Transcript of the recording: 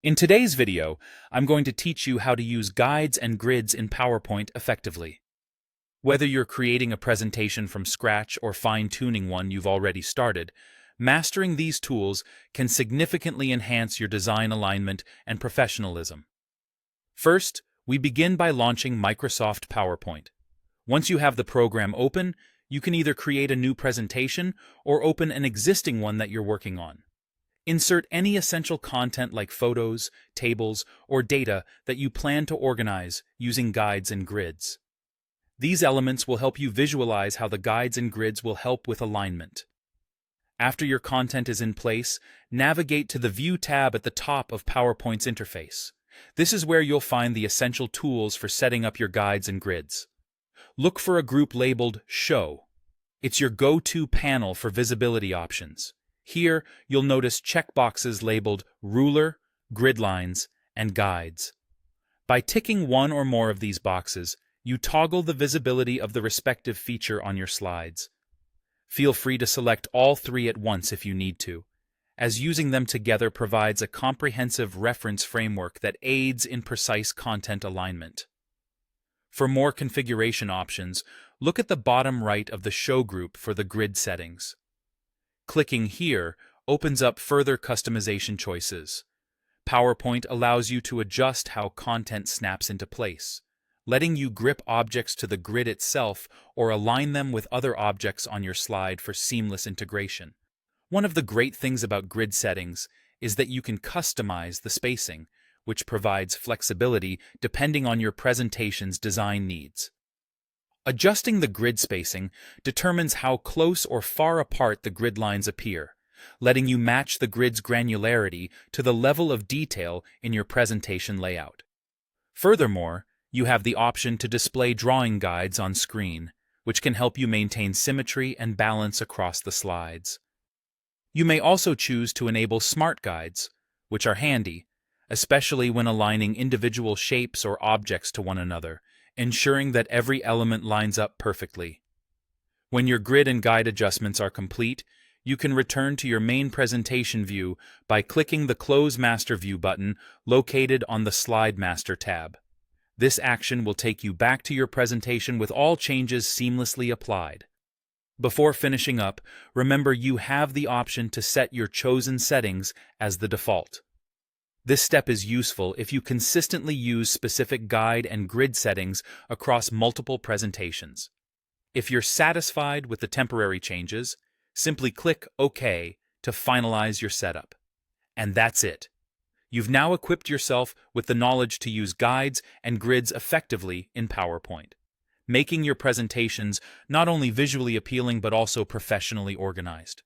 In today's video, I'm going to teach you how to use guides and grids in PowerPoint effectively. Whether you're creating a presentation from scratch or fine-tuning one you've already started, mastering these tools can significantly enhance your design alignment and professionalism. First, we begin by launching Microsoft PowerPoint. Once you have the program open, you can either create a new presentation or open an existing one that you're working on. Insert any essential content like photos, tables, or data that you plan to organize using guides and grids. These elements will help you visualize how the guides and grids will help with alignment. After your content is in place, navigate to the View tab at the top of PowerPoint's interface. This is where you'll find the essential tools for setting up your guides and grids. Look for a group labeled Show. It's your go-to panel for visibility options. Here, you'll notice checkboxes labeled Ruler, Grid Lines, and Guides. By ticking one or more of these boxes, you toggle the visibility of the respective feature on your slides. Feel free to select all three at once if you need to, as using them together provides a comprehensive reference framework that aids in precise content alignment. For more configuration options, look at the bottom right of the Show group for the grid settings. Clicking here opens up further customization choices. PowerPoint allows you to adjust how content snaps into place, letting you grip objects to the grid itself or align them with other objects on your slide for seamless integration. One of the great things about grid settings is that you can customize the spacing, which provides flexibility depending on your presentation's design needs. Adjusting the grid spacing determines how close or far apart the grid lines appear, letting you match the grid's granularity to the level of detail in your presentation layout. Furthermore, you have the option to display drawing guides on screen, which can help you maintain symmetry and balance across the slides. You may also choose to enable smart guides, which are handy, especially when aligning individual shapes or objects to one another, ensuring that every element lines up perfectly. When your grid and guide adjustments are complete, you can return to your main presentation view by clicking the Close Master View button located on the Slide Master tab. This action will take you back to your presentation with all changes seamlessly applied. Before finishing up, remember you have the option to set your chosen settings as the default. This step is useful if you consistently use specific guide and grid settings across multiple presentations. If you're satisfied with the temporary changes, simply click OK to finalize your setup. And that's it. You've now equipped yourself with the knowledge to use guides and grids effectively in PowerPoint, making your presentations not only visually appealing but also professionally organized.